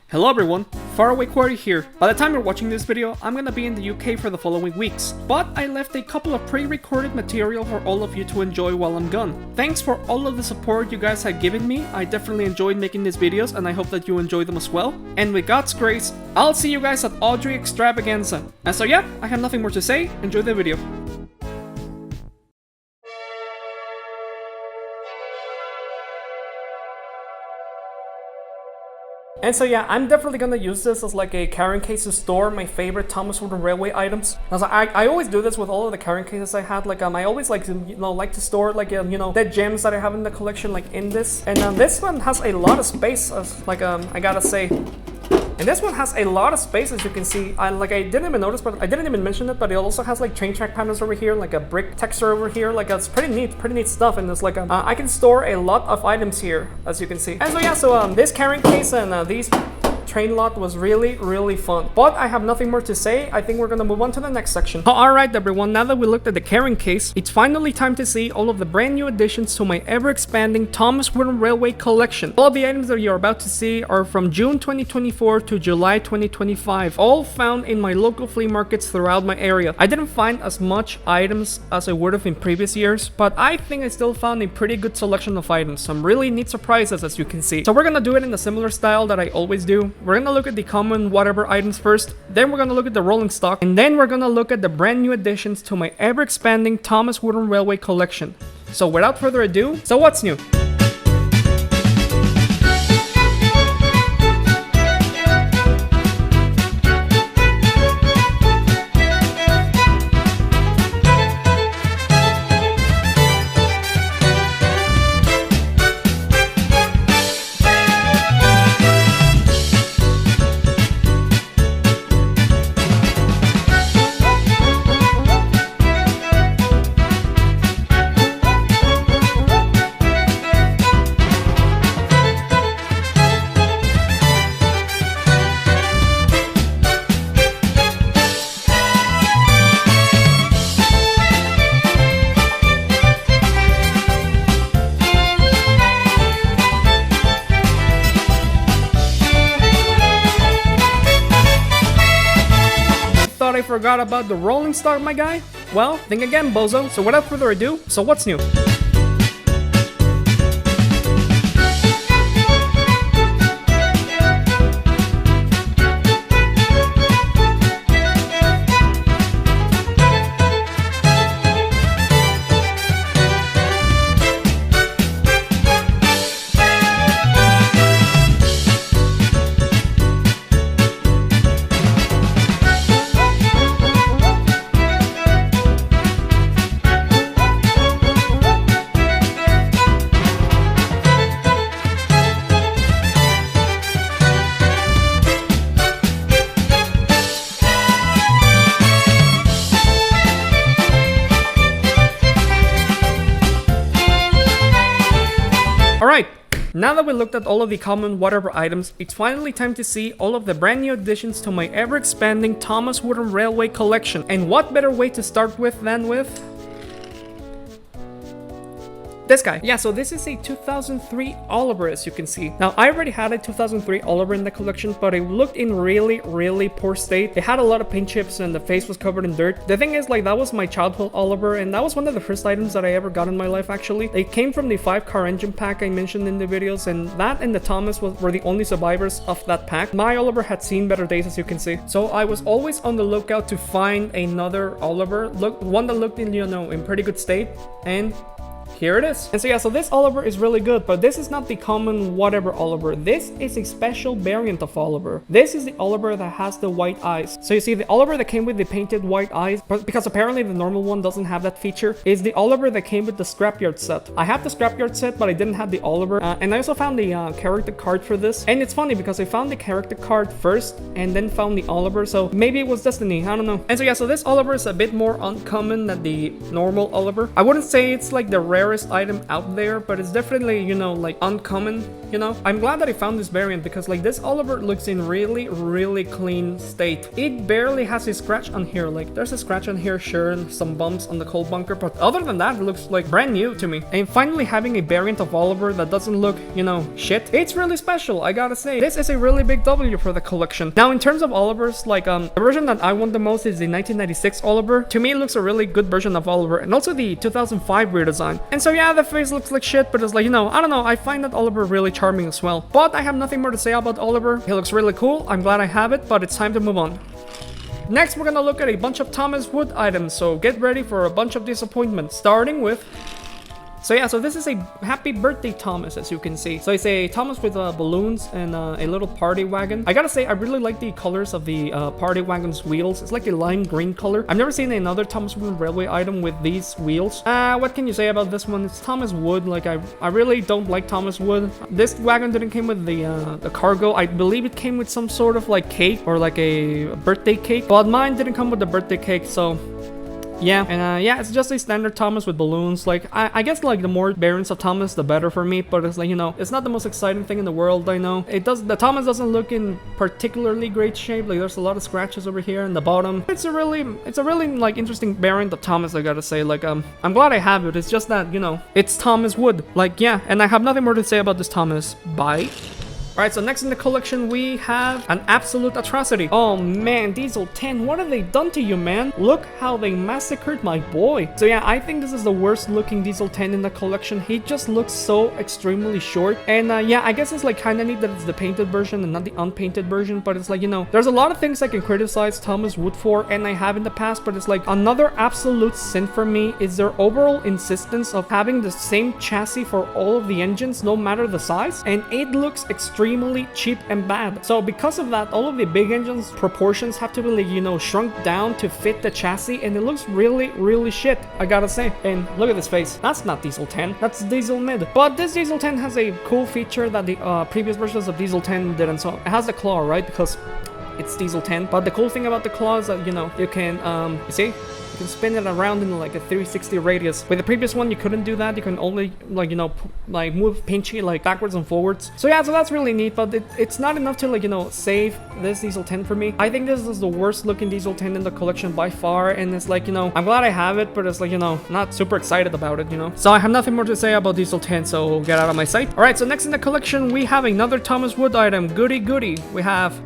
Hello everyone, Faraway Team here. By the time you're watching this video, I'm gonna be in the UK for the following weeks, but I left a couple of pre-recorded material for all of you to enjoy while I'm gone. Thanks for all of the support you guys have given me. I definitely enjoyed making these videos and I hope that you enjoy them as well. And with God's grace, I'll see you guys at Awdry Extravaganza. And so yeah, I have nothing more to say. Enjoy the video. And so yeah, I'm definitely gonna use this as like a carrying case to store my favorite Thomas Wooden Railway items. As I always do this with all of the carrying cases I had. Like I always like to like to store like the gems that I have in the collection like in this. And this one has a lot of space. I gotta say. And this one has a lot of space, as you can see. I didn't even notice, but I didn't even mention it, but it also has like train track patterns over here, like a brick texture over here. Like it's pretty neat stuff. And it's like I can store a lot of items here, as you can see. And so yeah, this carrying case and these train lot was really fun. But I have nothing more to say. I think we're gonna move on to the next section. Alright everyone, now that we looked at the carrying case, it's finally time to see all of the brand new additions to my ever-expanding Thomas Wooden Railway collection. All of the items that you're about to see are from June 2024 to July 2025, all found in my local flea markets throughout my area. I didn't find as much items as I would have in previous years, but I think I still found a pretty good selection of items. Some really neat surprises, as you can see. So we're gonna do it in a similar style that I always do. We're gonna look at the common whatever items first, then we're gonna look at the rolling stock, and then we're gonna look at the brand new additions to my ever-expanding Thomas Wooden Railway collection. So without further ado, so what's new? I forgot about the rolling stock, my guy? Well, think again, bozo. So without further ado, so what's new? Alright, now that we looked at all of the common whatever items, it's finally time to see all of the brand new additions to my ever-expanding Thomas Wooden Railway collection. And what better way to start with than with this guy. Yeah, so this is a 2003 Oliver, as you can see. Now, I already had a 2003 Oliver in the collection, but it looked in really poor state. It had a lot of paint chips and the face was covered in dirt. The thing is, like, that was my childhood Oliver, and that was one of the first items that I ever got in my life, actually. It came from the 5-car engine pack I mentioned in the videos, and that and the Thomas were the only survivors of that pack. My Oliver had seen better days, as you can see. So I was always on the lookout to find another Oliver, one that looked in, in pretty good state, and here it is. And so yeah, so this Oliver is really good, but this is not the common whatever Oliver. This is a special variant of Oliver. This is the Oliver that has the white eyes. So you see, the Oliver that came with the painted white eyes, but because apparently the normal one doesn't have that feature, is the Oliver that came with the scrapyard set. I have the scrapyard set, but I didn't have the Oliver. And I also found the character card for this. And it's funny because I found the character card first and then found the Oliver. So maybe it was destiny, I don't know. And so yeah, so this Oliver is a bit more uncommon than the normal Oliver. I wouldn't say it's like the rare rarest item out there, but it's definitely, you know, like uncommon, you know. I'm glad that I found this variant because like this Oliver looks in really clean state. It barely has a scratch on here. Like there's a scratch on here, sure, and some bumps on the cold bunker, but other than that, it looks like brand new to me. And finally having a variant of Oliver that doesn't look, you know, shit, it's really special, I gotta say. This is a really big W for the collection. Now in terms of Olivers, like the version that I want the most is the 1996 Oliver. To me, it looks a really good version of Oliver, and also the 2005 redesign. And so yeah, the face looks like shit, but it's like, you know, I don't know, I find that Oliver really charming as well. But I have nothing more to say about Oliver. He looks really cool, I'm glad I have it, but it's time to move on. Next, we're gonna look at a bunch of Thomas Wood items, so get ready for a bunch of disappointments, starting with... So yeah, so this is a happy birthday Thomas, as you can see. So it's a Thomas with balloons and a little party wagon. I gotta say, I really like the colors of the party wagon's wheels. It's like a lime green color. I've never seen another Thomas Wood railway item with these wheels. What can you say about this one? It's Thomas Wood. Like I really don't like Thomas Wood. This wagon didn't come with the cargo. I believe it came with some sort of like cake or like a birthday cake, but mine didn't come with the birthday cake, so... Yeah, and yeah, it's just a standard Thomas with balloons. Like, I guess, like, the more variants of Thomas, the better for me, but it's like, you know, it's not the most exciting thing in the world, I know. The Thomas doesn't look in particularly great shape. Like, there's a lot of scratches over here in the bottom. It's a really, like, interesting variant of Thomas, I gotta say. Like, I'm glad I have it. It's just that, you know, it's Thomas Wood. Like, yeah, and I have nothing more to say about this Thomas. Bye. Alright, so next in the collection we have an absolute atrocity. Oh man, Diesel 10, what have they done to you, man? Look how they massacred my boy. So yeah, I think this is the worst looking Diesel 10 in the collection. He just looks so extremely short. And yeah, I guess it's like kind of neat that it's the painted version and not the unpainted version. But it's like, you know, there's a lot of things I can criticize Thomas Wood for, and I have in the past. But it's like another absolute sin for me is their overall insistence of having the same chassis for all of the engines, no matter the size. And it looks extremely cheap and bad. So because of that, all of the big engines proportions have to be, like, you know, shrunk down to fit the chassis, and it looks really shit, I gotta say. And look at this face. That's not Diesel 10, that's Diesel Mid. But this Diesel 10 has a cool feature that the previous versions of Diesel 10 didn't. So it has the claw, right? Because it's Diesel 10. But the cool thing about the claw is that, you know, you can you see, you can spin it around in like a 360 radius. With the previous one, you couldn't do that. You can only, like, you know, like move pinchy like backwards and forwards. So yeah, so that's really neat, but it's not enough to, like, you know, save this Diesel 10 for me. I think this is the worst looking Diesel 10 in the collection by far, and it's like, you know, I'm glad I have it, but it's like, you know, not super excited about it, you know. So I have nothing more to say about Diesel 10, so get out of my sight. Alright, so next in the collection, we have another Thomas Wood item. Goody goody. We have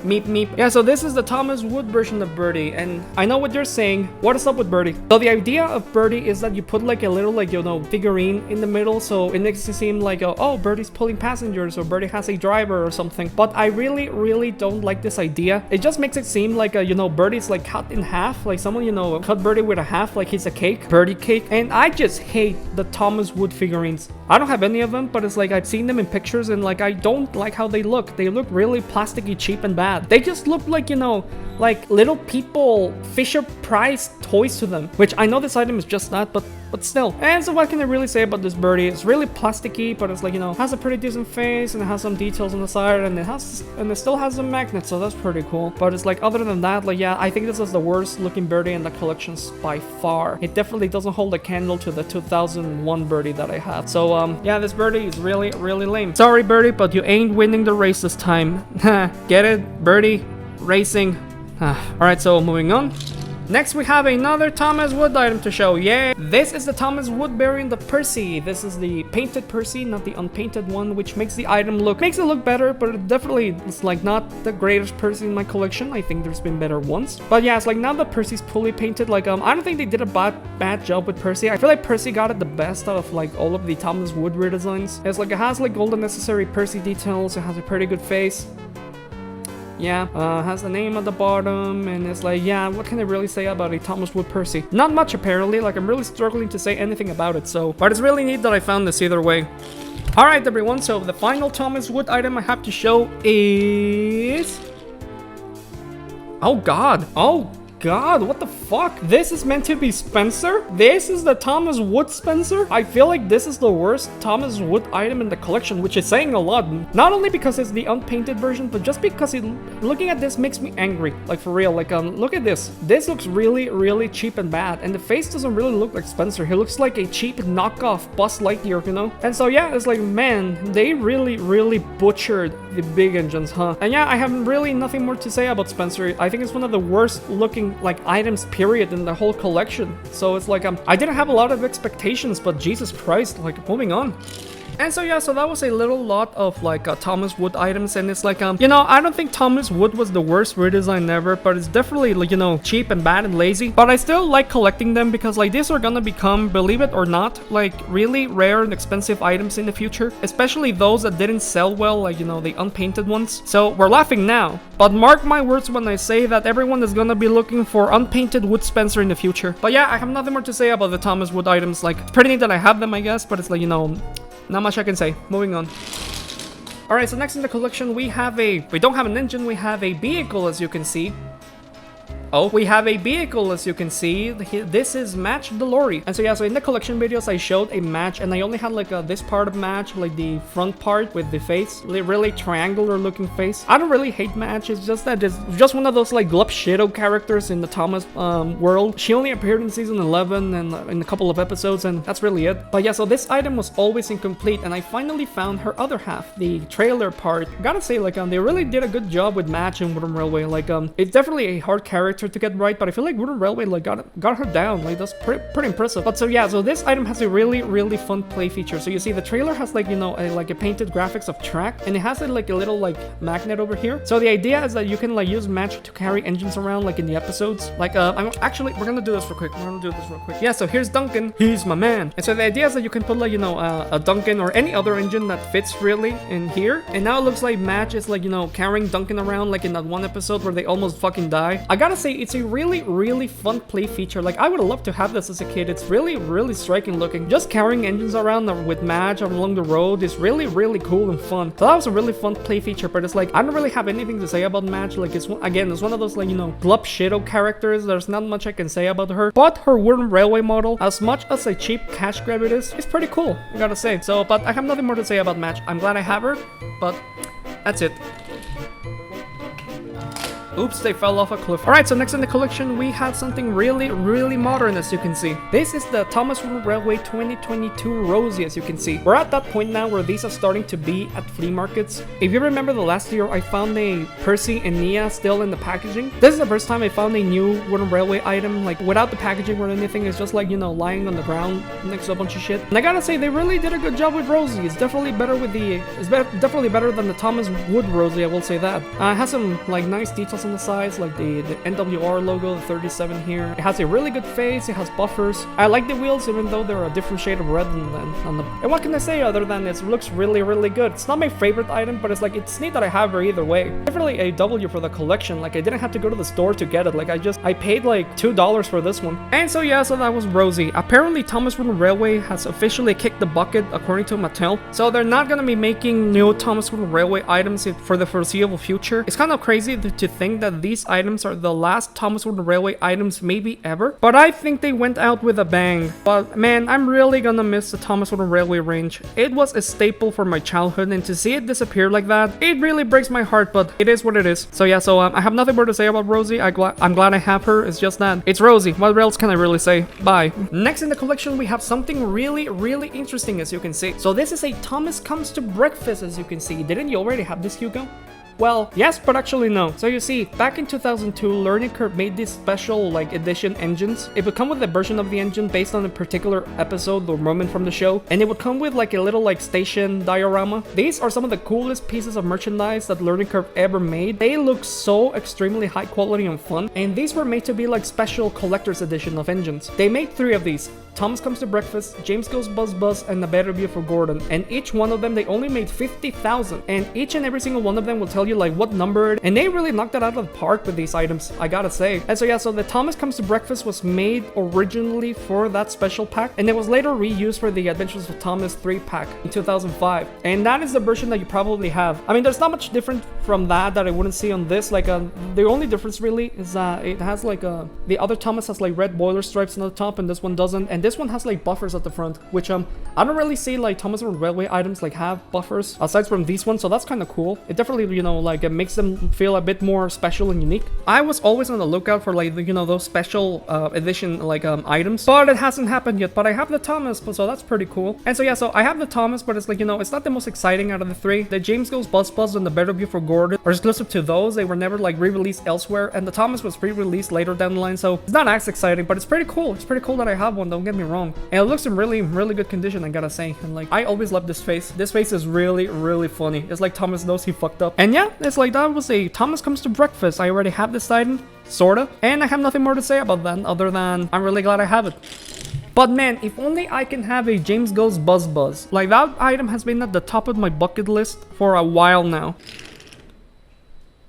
Meep Meep. Yeah, so this is the Thomas Wood version of Birdie, and I know what you're saying. What is up with Birdie? So the idea of Birdie is that you put like a little, like, you know, figurine in the middle, so it makes it seem like, oh, Birdie's pulling passengers, or Birdie has a driver or something. But I really don't like this idea. It just makes it seem like, you know, Birdie's like cut in half, like someone, you know, cut Birdie with a half, like he's a cake, Birdie cake. And I just hate the Thomas Wood figurines. I don't have any of them, but it's like I've seen them in pictures, and like I don't like how they look. They look really plasticky, cheap, and bad. They just look like, you know, like little people Fisher Price toys to them, which I know this item is just that, but still. And so what can I really say about this Birdie? It's really plasticky, but it's like, you know, has a pretty decent face, and it has some details on the side, and it still has a magnet, so that's pretty cool. But it's like, other than that, like, yeah, I think this is the worst looking Birdie in the collections by far. It definitely doesn't hold a candle to the 2001 Birdie that I have. So yeah, this Birdie is really lame. Sorry, Birdie, but you ain't winning the race this time. Get it? Birdie racing. Alright, so moving on. Next, we have another Thomas Wood item to show. Yay! This is the Thomas Wood variant of Percy. This is the painted Percy, not the unpainted one, which makes the item look better, but it definitely is like not the greatest Percy in my collection. I think there's been better ones. But yeah, it's like now that Percy's fully painted, like I don't think they did a bad job with Percy. I feel like Percy got it the best out of like all of the Thomas Wood redesigns. It's like it has like all the necessary Percy details. It has a pretty good face. Yeah, has the name at the bottom, and it's like, yeah, what can I really say about a Thomas Wood Percy? Not much, apparently. Like, I'm really struggling to say anything about it, so... But it's really neat that I found this either way. Alright, everyone, so the final Thomas Wood item I have to show is... Oh, God. Oh, god, what the fuck? This is meant to be Spencer? This is the Thomas Wood Spencer? I feel like this is the worst Thomas Wood item in the collection, which is saying a lot. Not only because it's the unpainted version, but just because looking at this makes me angry. Like, for real. Like, look at this. This looks really cheap and bad. And the face doesn't really look like Spencer. He looks like a cheap knockoff Buzz Lightyear, you know? And so, yeah, it's like, man, they really butchered the big engines, huh? And yeah, I have really nothing more to say about Spencer. I think it's one of the worst looking, like, items, period, in the whole collection. So it's like, I didn't have a lot of expectations, but Jesus Christ, like, moving on. And so yeah, so that was a little lot of like Thomas Wood items, and it's like you know, I don't think Thomas Wood was the worst redesign ever, but it's definitely like, you know, cheap and bad and lazy. But I still like collecting them because like these are gonna become, believe it or not, like really rare and expensive items in the future, especially those that didn't sell well, like, you know, the unpainted ones. So we're laughing now, but mark my words when I say that everyone is gonna be looking for unpainted Wood Spencer in the future. But yeah, I have nothing more to say about the Thomas Wood items. Like, it's pretty neat that I have them, I guess, but it's like, you know, not much I can say. Moving on. Alright, so next in the collection we don't have an engine, we have a vehicle, as you can see. Oh, we have a vehicle, as you can see. This is Match the Lorry. And so yeah, so in the collection videos I showed a match, and I only had like this part of match, like the front part with the face, really triangular looking face. I don't really hate Match, it's just that it's just one of those like Glup Shadow characters in the Thomas world. She only appeared in season 11 and in a couple of episodes, and that's really it. But yeah, so this item was always incomplete, and I finally found her other half, the trailer part. Gotta say, like, they really did a good job with Match and Wooden Railway. Like, it's definitely a hard character to get right, but I feel like Wooden Railway like got her down. Like, that's pretty impressive. But so yeah, so this item has a really fun play feature. So you see the trailer has like, you know, a painted graphics of track, and it has like a little like magnet over here. So the idea is that you can like use Match to carry engines around like in the episodes. Like we're gonna do this real quick. Yeah, so here's Duncan. He's my man. And so the idea is that you can put like, you know, a Duncan or any other engine that fits really in here. And now it looks like Match is like, you know, carrying Duncan around like in that one episode where they almost fucking die. I gotta say, it's a really fun play feature. Like, I would love to have this as a kid. It's really striking looking. Just carrying engines around with Match along the road is really cool and fun. So that was a really fun play feature, but it's like, I don't really have anything to say about Match. Like, it's one of those like, you know, Glup Shadow characters. There's not much I can say about her. But her Wooden Railway model, as much as a cheap cash grab it is, it's pretty cool, I gotta say. So, but I have nothing more to say about Match. I'm glad I have her, but that's it. Oops, they fell off a cliff. Alright, so next in the collection we have something really modern, as you can see. This is the Thomas Wooden Railway 2022 Rosie, as you can see. We're at that point now where these are starting to be at flea markets. If you remember the last year, I found a Percy and Nia still in the packaging. This is the first time I found a new Wooden Railway item, like without the packaging or anything. It's just like, you know, lying on the ground next to a bunch of shit. And I gotta say, they really did a good job with Rosie. It's definitely better with definitely better than the Thomas Wood Rosie, I will say that. It has some like nice details on the sides, like the NWR logo, the 37 here. It has a really good face, it has buffers. I like the wheels, even though they're a different shade of red than on the... And what can I say other than it looks really good. It's not my favorite item, but it's like, it's neat that I have her either way. Definitely a W for the collection. Like, I didn't have to go to the store to get it. Like, I paid like $2 for this one. And so yeah, so that was Rosie. Apparently Thomas Wooden Railway has officially kicked the bucket, according to Mattel. So they're not gonna be making new Thomas Wooden Railway items for the foreseeable future. It's kind of crazy to think that these items are the last Thomas Wooden Railway items maybe ever, but I think they went out with a bang. But man, I'm really gonna miss the Thomas Wooden Railway range. It was a staple for my childhood, and to see it disappear like that, it really breaks my heart, but it is what it is. So yeah, so I have nothing more to say about Rosie. I'm glad I have her. It's just that it's Rosie. What else can I really say? Bye. Next in the collection we have something really interesting, as you can see. So this is a Thomas Comes to Breakfast, as you can see. Didn't you already have this, Hugo? Well, yes, but actually no. So you see, back in 2002, Learning Curve made these special like edition engines. It would come with a version of the engine based on a particular episode or moment from the show, and it would come with like a little like station diorama. These are some of the coolest pieces of merchandise that Learning Curve ever made. They look so extremely high quality and fun, and these were made to be like special collector's edition of engines. They made 3 of these. Thomas Comes to Breakfast, James Goes Buzz Buzz, and A Better View for Gordon. And each one of them, they only made 50,000. And each and every single one of them will tell you like what number. And they really knocked it out of the park with these items, I gotta say. And so yeah, so the Thomas Comes to Breakfast was made originally for that special pack. And it was later reused for the Adventures of Thomas 3 pack in 2005. And that is the version that you probably have. I mean, there's not much different from that I wouldn't see on this. Like, the only difference really is that it has like the other Thomas has like red boiler stripes on the top, and this one doesn't. And this one has like buffers at the front, which I don't really see like Thomas or Railway items like have buffers aside from these ones. So that's kind of cool. It definitely, you know, like it makes them feel a bit more special and unique. I was always on the lookout for like, you know, those special edition like items, but it hasn't happened yet. But I have the Thomas, so that's pretty cool. And so yeah, so I have the Thomas, but it's like, you know, it's not the most exciting out of the three. The James Goes Buzz Buzz and The Better View for Gordon are exclusive to those. They were never like re-released elsewhere, and the Thomas was re-released later down the line, so it's not as exciting, but it's pretty cool. It's pretty cool that I have one, don't get me wrong. And it looks in really, really good condition, I gotta say. And like, I always love this face. This face is really, really funny. It's like Thomas knows he fucked up. And yeah, it's like that was a Thomas Comes to Breakfast. I already have this item, sorta, and I have nothing more to say about that other than I'm really glad I have it. But man, if only I can have a James Goes Buzz Buzz. Like, that item has been at the top of my bucket list for a while now.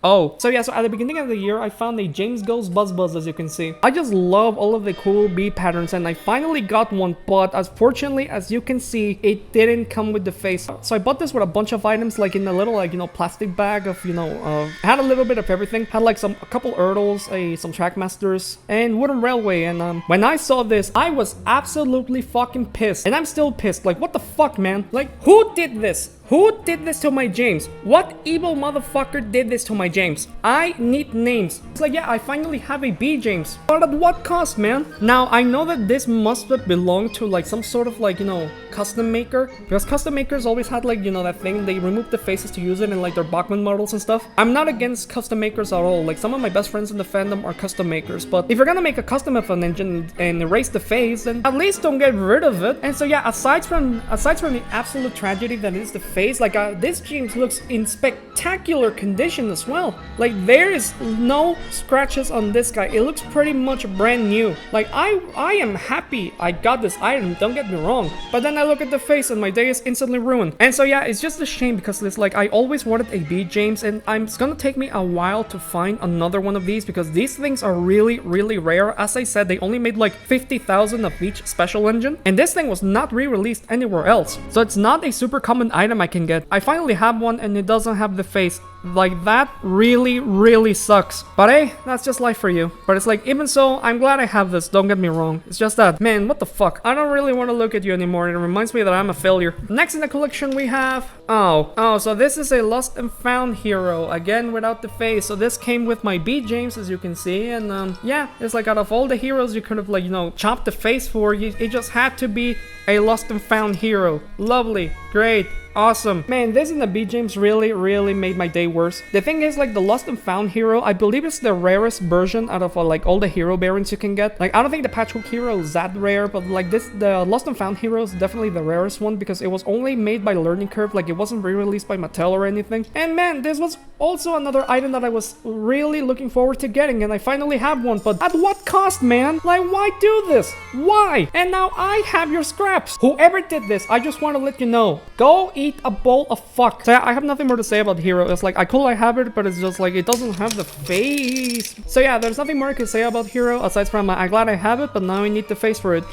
Oh, so yeah, so at the beginning of the year, I found a James Goes Buzz Buzz, as you can see. I just love all of the cool bee patterns, and I finally got one, but unfortunately, as you can see, it didn't come with the face. So I bought this with a bunch of items, like in a little, like, you know, plastic bag of, you know, had a little bit of everything. Had like a couple Erdls, some Trackmasters, and Wooden Railway, and when I saw this, I was absolutely fucking pissed. And I'm still pissed, like, what the fuck, man? Like, who did this? Who did this to my James? What evil motherfucker did this to my James? I need names. It's like, yeah, I finally have a B James. But at what cost, man? Now, I know that this must have belonged to like some sort of like, you know, custom maker. Because custom makers always had like, you know, that thing. They removed the faces to use it in like their Bachmann models and stuff. I'm not against custom makers at all. Like, some of my best friends in the fandom are custom makers. But if you're gonna make a custom of an engine and erase the face, then at least don't get rid of it. And so yeah, aside from the absolute tragedy that is the face, like this James looks in spectacular condition as well. Like, there is no scratches on this guy. It looks pretty much brand new. Like, I am happy I got this item, don't get me wrong, but then I look at the face and my day is instantly ruined. And so yeah, it's just a shame because it's like I always wanted a B James, and it's gonna take me a while to find another one of these because these things are really, really rare. As I said, they only made like 50,000 of each special engine, and this thing was not re-released anywhere else, so it's not a super common item I can get. I finally have one and it doesn't have the face. Like, that really, really sucks. But hey, that's just life for you. But it's like, even so, I'm glad I have this, don't get me wrong. It's just that, man, what the fuck? I don't really want to look at you anymore. It reminds me that I'm a failure. Next in the collection we have... Oh, so this is a lost and found hero. Again, without the face. So this came with my B James, as you can see. And yeah, it's like out of all the heroes you could have, like, you know, chopped the face for, it just had to be a lost and found hero. Lovely. Great. Awesome. Man, this in the B James really, really made my day worse. The thing is, like, the Lost and Found hero, I believe it's the rarest version out of like all the hero variants you can get. Like, I don't think the Patchwork hero is that rare, but like the Lost and Found hero is definitely the rarest one because it was only made by Learning Curve. Like, it wasn't re-released by Mattel or anything. And man, this was also another item that I was really looking forward to getting, and I finally have one. But at what cost, man? Like, why do this? Why? And now I have your scraps. Whoever did this, I just want to let you know, go eat a bowl of fuck. So yeah, I have nothing more to say about Hero. It's like, I could have it, but it's just like, it doesn't have the face. So yeah, there's nothing more I can say about Hero aside from I'm glad I have it, but now I need the face for it.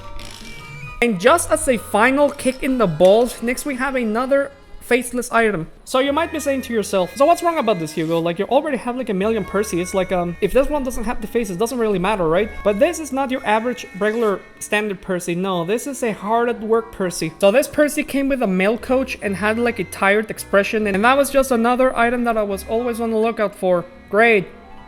And just as a final kick in the balls, next we have another faceless item. So you might be saying to yourself, so what's wrong about this, Hugo? Like, you already have like a million Percy. It's like, if this one doesn't have the face, it doesn't really matter, right? But this is not your average regular standard Percy. No, this is a hard at work Percy. So this Percy came with a mail coach and had like a tired expression, and that was just another item that I was always on the lookout for. Great.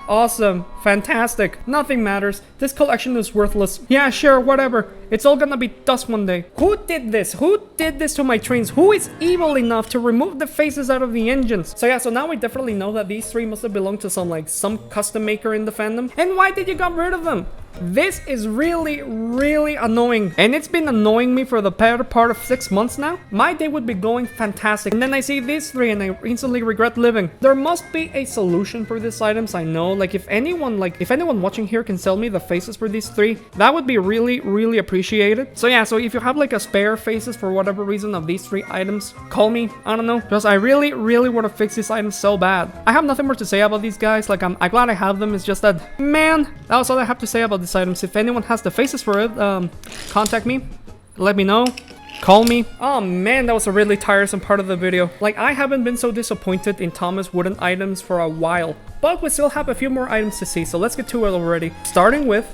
Awesome. Fantastic. Nothing matters. This collection is worthless. Yeah, sure, whatever. It's all gonna be dust one day. Who did this? Who did this to my trains? Who is evil enough to remove the faces out of the engines? So yeah, so now we definitely know that these three must have belonged to some custom maker in the fandom. And why did you get rid of them? This is really, really annoying. And it's been annoying me for the better part of 6 months now. My day would be going fantastic, and then I see these three and I instantly regret living. There must be a solution for these items, I know. Like, if anyone watching here can sell me the faces for these three, that would be really, really appreciated. appreciated. So yeah, so if you have like a spare faces for whatever reason of these 3 items, call me. I don't know, because I really want to fix these items so bad. I have nothing more to say about these guys. Like I'm glad I have them. It's just that, man, that was all I have to say about these items. If anyone has the faces for it, contact me, let me know. Call me. Oh man, that was a really tiresome part of the video. Like, I haven't been so disappointed in Thomas wooden items for a while. But we still have a few more items to see, so let's get to it already. Starting with...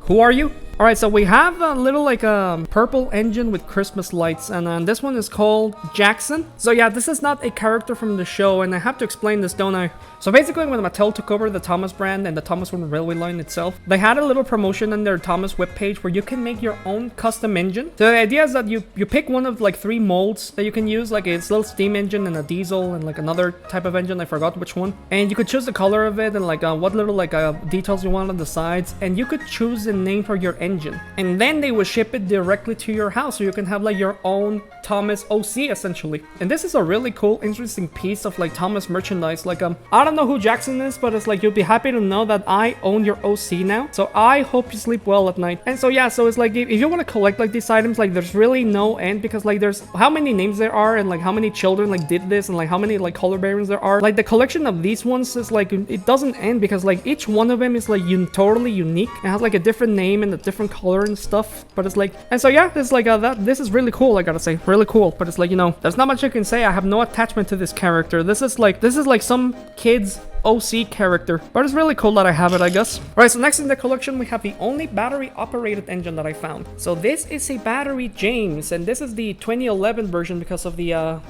Who are you? Alright, so we have a little like a purple engine with Christmas lights, and this one is called Jackson. So yeah, this is not a character from the show, and I have to explain this, don't I? So basically, when Mattel took over the Thomas brand and the Thomas Wooden Railway line itself, they had a little promotion on their Thomas webpage where you can make your own custom engine. So the idea is that you pick one of like 3 molds that you can use, like a little steam engine and a diesel and like another type of engine, I forgot which one. And you could choose the color of it and like what little like details you want on the sides, and you could choose the name for your engine. And then they will ship it directly to your house, so you can have like your own Thomas OC essentially. And this is a really cool, interesting piece of like Thomas merchandise. Like I don't know who Jackson is, but it's like you'll be happy to know that I own your OC now. So I hope you sleep well at night. And so yeah, so it's like if you want to collect like these items, like there's really no end, because like there's how many names there are and like how many children like did this and like how many like color variants there are. Like the collection of these ones is like it doesn't end, because like each one of them is like totally unique. It has like a different name and a different color and stuff. But it's like, and so yeah, it's like this is really cool, I gotta say, really cool. But it's like, you know, there's not much I can say. I have no attachment to this character. This is like some kid's OC character, but it's really cool that I have it, I guess. Alright, so next in the collection we have the only battery operated engine that I found. So this is a battery James, and this is the 2011 version because of the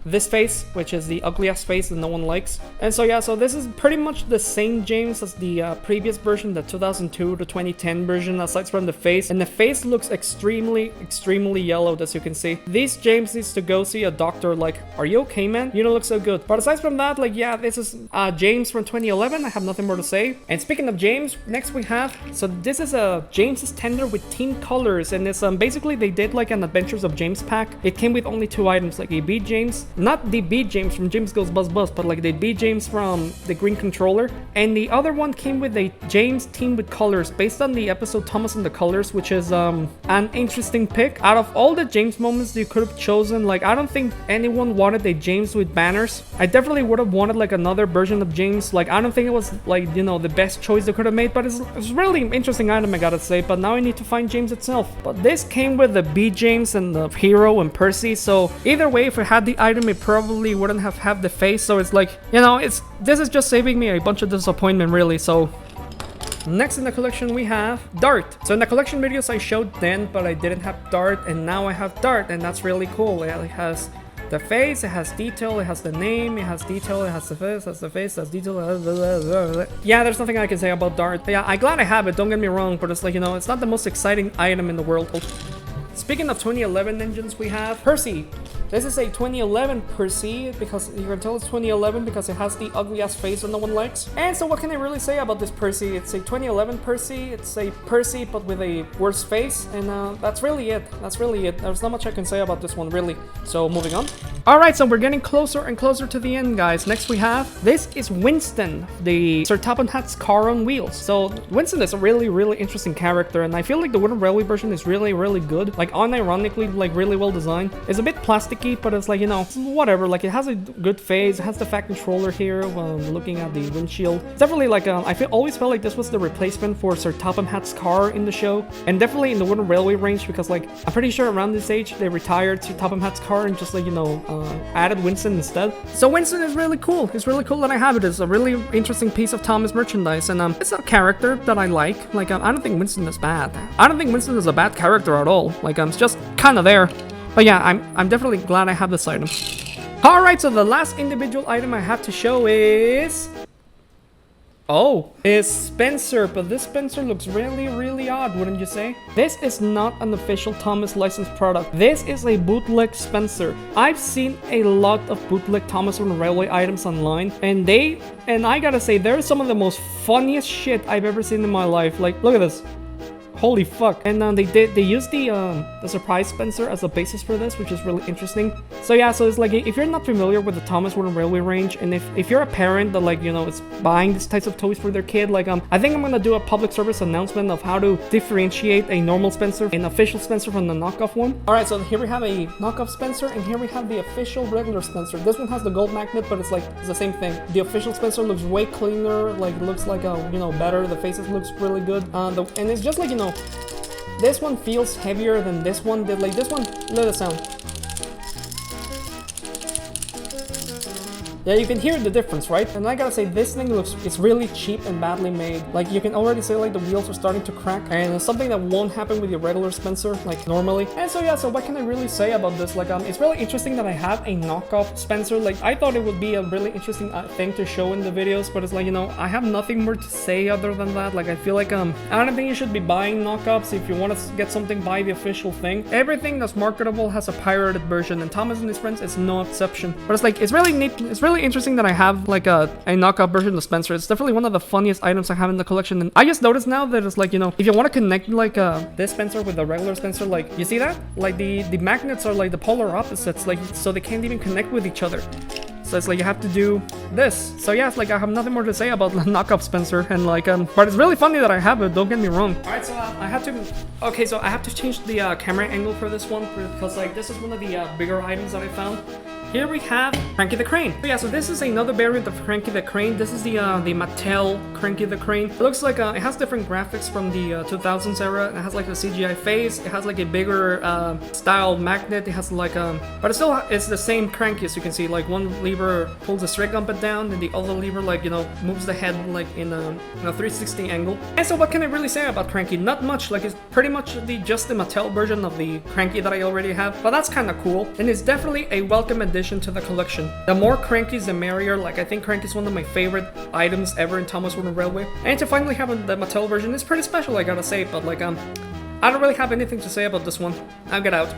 this face, which is the ugliest face that no one likes. And so yeah, so this is pretty much the same James as the previous version, the 2002 to 2010 version, aside from the face. And the face looks extremely yellowed, as you can see. This James needs to go see a doctor. Like, are you okay, man? You don't look so good. But aside from that, like, yeah, this is James from 2011. I have nothing more to say. And speaking of James, next we have, so this is a James's tender with team colors, and it's basically they did like an Adventures of James pack. It came with only 2 items, like a Beat James, not the Beat James from James Goes Buzz Buzz, but like the Beat James from the green controller, and the other one came with a James team with colors based on the episode Thomas and the Colors, which is an interesting pick. Out of all the James moments you could have chosen, like I don't think anyone wanted a James with banners. I definitely would have wanted like another version of James. Like I don't think it was like, you know, the best choice they could have made, but it's really interesting item, I gotta say. But now I need to find James itself. But this came with the Beat James and the Hero and Percy, so either way, if we had the item, it probably wouldn't have had the face. So it's like, you know, this is just saving me a bunch of disappointment, really. So next in the collection we have Dart. So in the collection videos I showed then, but I didn't have Dart, and now I have Dart, and that's really cool. It has the face, it has detail, it has the name, it has detail, it has the face, has the face, has detail. Yeah, there's nothing I can say about Dart. But yeah, I'm glad I have it, don't get me wrong, but it's like, you know, it's not the most exciting item in the world. Speaking of 2011 engines, we have Percy. This is a 2011 Percy, because you can tell it's 2011 because it has the ugly ass face that no one likes. And so what can I really say about this Percy? It's a 2011 Percy. It's a Percy but with a worse face, and that's really it. There's not much I can say about this one, really. So moving on. Alright, so we're getting closer and closer to the end, guys. Next we have, this is Winston, the Sir Topham Hatt's car on wheels. So Winston is a really interesting character, and I feel like the Wooden Railway version is really good. Like unironically, like really well designed. It's a bit plasticky, but it's like, you know, whatever. Like it has a good face. It has the fat controller here while looking at the windshield. It's definitely like I always felt like this was the replacement for Sir Topham Hatt's car in the show, and definitely in the Wooden Railway range, because like I'm pretty sure around this age they retired Sir Topham Hatt's car and just like, you know, added Winston instead. So Winston is really cool. It's really cool that I have it. It's a really interesting piece of Thomas merchandise, and it's a character that I like. Like I don't think Winston is bad. I don't think Winston is a bad character at all. Like it's just kind of there. But yeah, I'm definitely glad I have this item. Alright, so the last individual item I have to show is Spencer, but this Spencer looks really odd, wouldn't you say? This is not an official Thomas licensed product. This is a bootleg Spencer. I've seen a lot of bootleg Thomas on Railway items online, and I gotta say, they're some of the most funniest shit I've ever seen in my life. Like, look at this. Holy fuck. And they used the surprise Spencer as a basis for this, which is really interesting. So yeah, so it's like, if you're not familiar with the Thomas Wooden Railway range, and if you're a parent that, like, you know, is buying these types of toys for their kid, like, I think I'm gonna do a public service announcement of how to differentiate a normal Spencer, an official Spencer, from the knockoff one. Alright, so here we have a knockoff Spencer, and here we have the official regular Spencer. This one has the gold magnet, but it's the same thing. The official Spencer looks way cleaner, like, it looks like, you know, better. The faces looks really good. And it's just like, you know, this one feels heavier than this one did. Like, this one, let it sound. Yeah, you can hear the difference, right? And I gotta say, this thing it's really cheap and badly made. Like, you can already say, like, the wheels are starting to crack, and it's something that won't happen with your regular Spencer, like, normally. And so yeah, so what can I really say about this? Like, it's really interesting that I have a knockoff Spencer. Like, I thought it would be a really interesting thing to show in the videos, but it's like, you know, I have nothing more to say other than that. Like, I feel like, I don't think you should be buying knockoffs. If you want to get something, buy the official thing. Everything that's marketable has a pirated version, and Thomas and his friends is no exception. But it's like, it's really neat, it's really interesting that I have like a knockoff version of Spencer. It's definitely one of the funniest items I have in the collection, and I just noticed now that it's like, you know, if you want to connect like this Spencer with the regular Spencer, like, you see that? Like, the magnets are like the polar opposites, like, so they can't even connect with each other. So it's like you have to do this. So yeah, it's like I have nothing more to say about the knockoff Spencer, and like but it's really funny that I have it, don't get me wrong. Alright, so I have to change the camera angle for this one, because like this is one of the bigger items that I found. Here we have Cranky the Crane. So yeah, so this is another variant of Cranky the Crane. This is the Mattel Cranky the Crane. It looks like it has different graphics from the 2000s era. It has like a CGI face. It has like a bigger style magnet. It has like but it's the same Cranky, as you can see. Like, one lever pulls the straight bumper down, and the other lever, like, you know, moves the head like in a 360 angle. And so what can I really say about Cranky? Not much. Like, it's pretty much just the Mattel version of the Cranky that I already have. But that's kind of cool, and it's definitely a welcome addition to the collection. The more Crankies, the merrier. Like, I think Cranky is one of my favorite items ever in Thomas Wooden Railway, and to finally have the Mattel version is pretty special, I gotta say. But like, I don't really have anything to say about this one. I'll get out.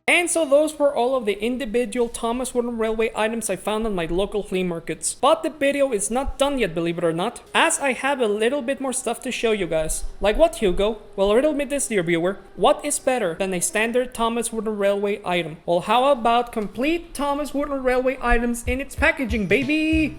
And so those were all of the individual Thomas Wooden Railway items I found on my local flea markets. But the video is not done yet, believe it or not, as I have a little bit more stuff to show you guys. Like what, Hugo? Well, riddle me this, dear viewer. What is better than a standard Thomas Wooden Railway item? Well, how about complete Thomas Wooden Railway items in its packaging, baby?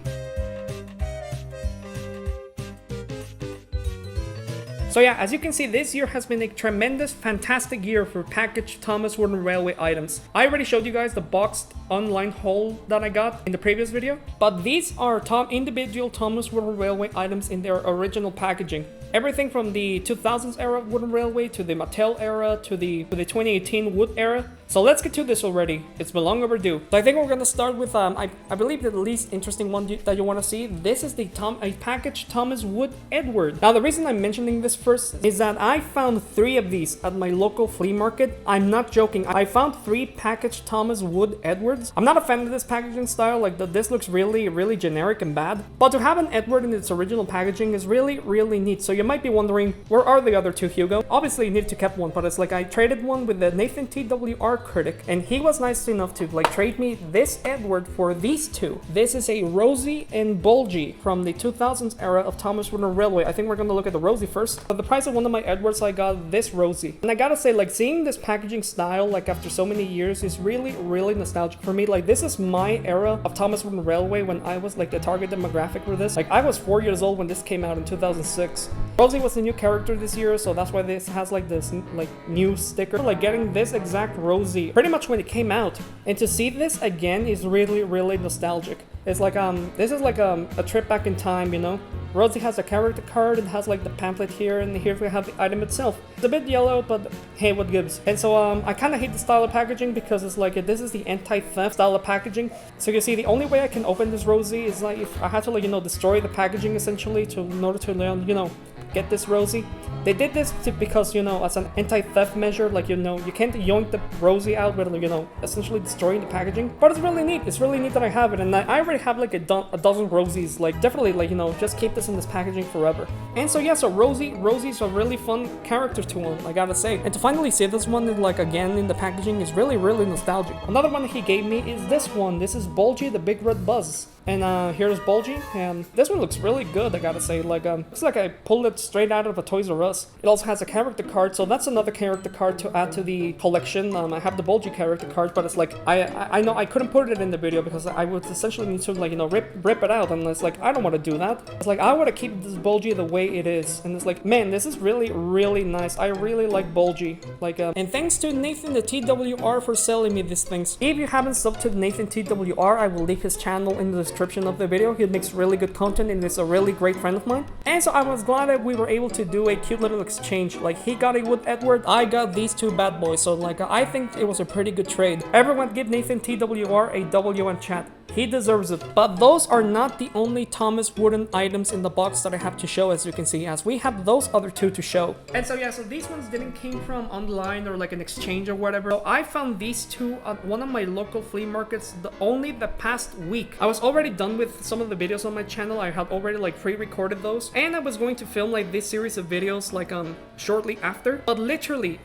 So yeah, as you can see, this year has been a tremendous, fantastic year for packaged Thomas Wooden Railway items. I already showed you guys the boxed online haul that I got in the previous video, but these are individual Thomas Wooden Railway items in their original packaging. Everything from the 2000s era Wooden Railway to the Mattel era to the 2018 Wood era. So let's get to this already. It's been long overdue. So I think we're gonna start with I believe the least interesting one that you want to see. This is a packaged Thomas Wood Edward. Now the reason I'm mentioning this first is that I found 3 of these at my local flea market. I'm not joking. I found 3 packaged Thomas Wood Edwards. I'm not a fan of this packaging style. Like, this looks really generic and bad. But to have an Edward in its original packaging is really neat. So you might be wondering, where are the other 2, Hugo? Obviously you need to keep one, but it's like I traded one with the Nathan TWR critic, and he was nice enough to like trade me this Edward for these 2. This is a Rosie and Bulgy from the 2000s era of Thomas Wooden Railway. I think we're gonna look at the Rosie first. For the price of one of my Edwards, I got this Rosie. And I gotta say, like, seeing this packaging style like after so many years is really nostalgic for me. Like, this is my era of Thomas Wooden Railway, when I was like the target demographic for this. Like, I was 4 years old when this came out in 2006. Rosie was a new character this year, so that's why this has like this like new sticker. Like, getting this exact Rosie pretty much when it came out, and to see this again is really nostalgic. It's like this is like a trip back in time, you know. Rosie has a character card, it has like the pamphlet here, and here we have the item itself. It's a bit yellow, but hey, what gives? And so I kind of hate the style of packaging, because it's like this is the anti-theft style of packaging. So you see, the only way I can open this Rosie is like if I had to, like, you know, destroy the packaging essentially in order to, you know, get this Rosie. They did this because, you know, as an anti-theft measure, like, you know, you can't yoink the Rosie out without, you know, essentially destroying the packaging. But it's really neat. It's really neat that I have it, and I already have like a dozen Rosies. Like, definitely, like, you know, just keep this in this packaging forever. And so yeah, so Rosie's a really fun character to own, I gotta say. And to finally see this one like again in the packaging is really nostalgic. Another one he gave me is this one. This is Bulgy the Big Red Buzz. And here's Bulgy, and this one looks really good, I gotta say. Like, looks like I pulled it straight out of a Toys R Us. It also has a character card, so that's another character card to add to the collection. I have the Bulgy character card, but it's like, I know I couldn't put it in the video because I would essentially need to, like, you know, rip it out, and it's like, I don't want to do that. It's like, I want to keep this Bulgy the way it is, and it's like, man, this is really, really nice. I really like Bulgy. Like, and thanks to Nathan the TWR for selling me these things. If you haven't subbed to Nathan TWR, I will leave his channel in the description of the video. He makes really good content and is a really great friend of mine. And so I was glad that we were able to do a cute little exchange. Like, he got it with Edward, I got these two bad boys. So like, I think it was a pretty good trade. Everyone give Nathan TWR a W in chat. He deserves it. But those are not the only Thomas wooden items in the box that I have to show, as you can see, as we have those other two to show. And so yeah, so these ones didn't came from online or like an exchange or whatever. So I found these two at one of my local flea markets only the past week. I was already done with some of the videos on my channel. I had already like pre-recorded those, and I was going to film like this series of videos like shortly after. But literally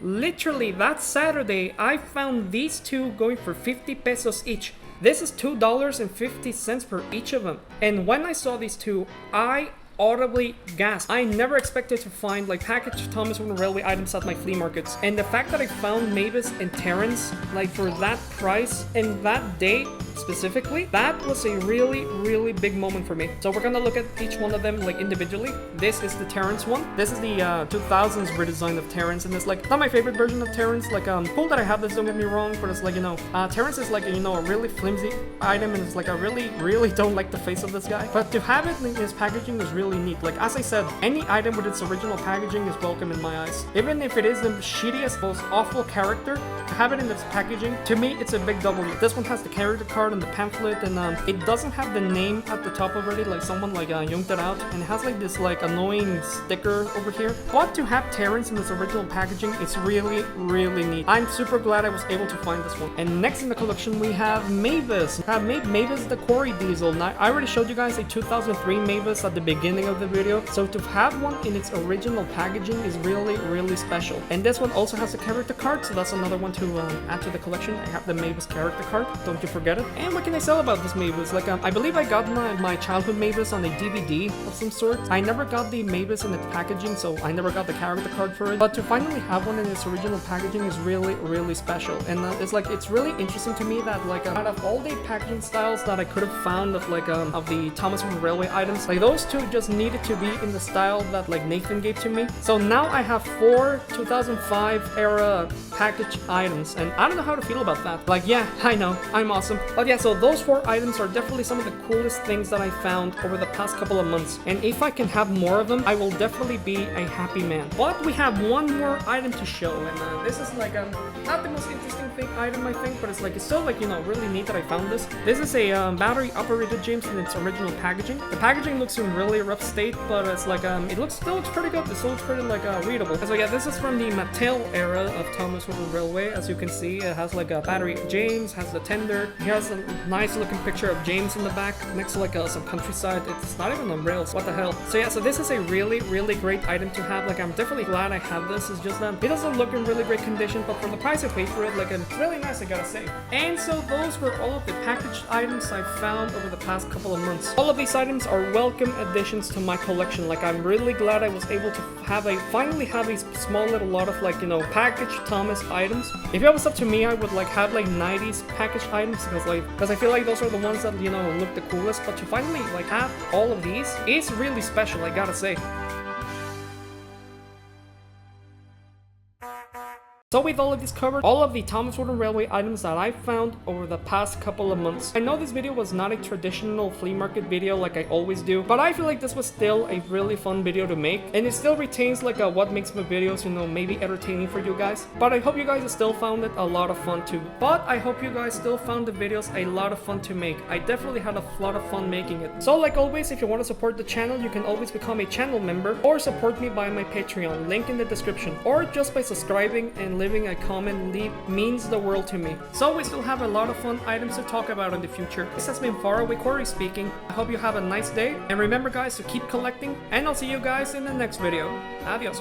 that Saturday, I found these two going for 50 pesos each. This is $2.50 per each of them. And when I saw these two, I audibly gasped. I never expected to find like packaged Thomas Wooden Railway items at my flea markets. And the fact that I found Mewmeow and Terrence like for that price and that day specifically, that was a really big moment for me. So we're gonna look at each one of them like individually. This is the Terrence one. This is the 2000s redesign of Terrence, and it's like not my favorite version of Terrence. Like cool that I have this, don't get me wrong, but it's like, you know, Terrence is like, you know, a really flimsy item, and it's like I really don't like the face of this guy. But to have it in his packaging is really neat. Like as I said, any item with its original packaging is welcome in my eyes. Even if it is the shittiest, most awful character, to have it in its packaging, to me it's a big W. This one has the character card and the pamphlet, and it doesn't have the name at the top already, like someone like yoinked it out, and it has like this like annoying sticker over here. But to have Terrence in its original packaging, it's really neat. I'm super glad I was able to find this one. And next in the collection we have Mewmeow. I have made Mewmeow the Quarry Diesel. Now I already showed you guys a 2003 Mewmeow at the beginning of the video, so to have one in its original packaging is really special. And this one also has a character card, so that's another one to add to the collection. I have the Mewmeow character card, don't you forget it. And what can I say about this Mewmeow? Like I believe I got my childhood Mewmeow on a DVD of some sort. I never got the Mewmeow in its packaging, so I never got the character card for it. But to finally have one in its original packaging is really special. And it's like, it's really interesting to me that like out of all the packaging styles that I could have found of like of the Thomas Wooden Railway items, like those two just needed to be in the style that like Nathan gave to me. So now I have 4 2005 era packaged items, and I don't know how to feel about that. Like, yeah, I know, I'm awesome. But yeah, so those 4 items are definitely some of the coolest things that I found over the past couple of months. And if I can have more of them, I will definitely be a happy man. But we have one more item to show, and this is like not the most interesting item I think, but it's like, it's still like, you know, really neat that I found this. This is a battery operated James in its original packaging. The packaging looks in really rough state, but it's like it still looks pretty good. It still looks pretty like readable. So yeah, this is from the Mattel era of Thomas Wooden Railway. As you can see, it has like a battery James, has the tender. He has a nice looking picture of James in the back next to like some countryside. It's not even on rails, what the hell. So yeah, so this is a really great item to have. Like I'm definitely glad I have this. It's just that it doesn't look in really great condition, but for the price I paid for it, like it's really nice, I gotta say. And so those were all of the packaged items I found over the past couple of months. All of these items are welcome additions to my collection. Like I'm really glad I was able to finally have a small little lot of like, you know, packaged Thomas items. If it was up to me, I would like have like 90s packaged items because I feel like those are the ones that, you know, look the coolest. But to finally like have all of these is really special, I gotta say. So with all of this covered, all of the Thomas Wooden Railway items that I found over the past couple of months. I know this video was not a traditional flea market video like I always do, but I feel like this was still a really fun video to make, and it still retains like what makes my videos, you know, maybe entertaining for you guys. But I hope you guys still found it a lot of fun too. But I hope you guys still found the videos a lot of fun to make. I definitely had a lot of fun making it. So like always, if you want to support the channel, you can always become a channel member or support me by my Patreon, link in the description, or just by subscribing and leaving a comment means the world to me. So we still have a lot of fun items to talk about in the future. This has been Faraway Team speaking. I hope you have a nice day, and remember guys to keep collecting, and I'll see you guys in the next video. Adios.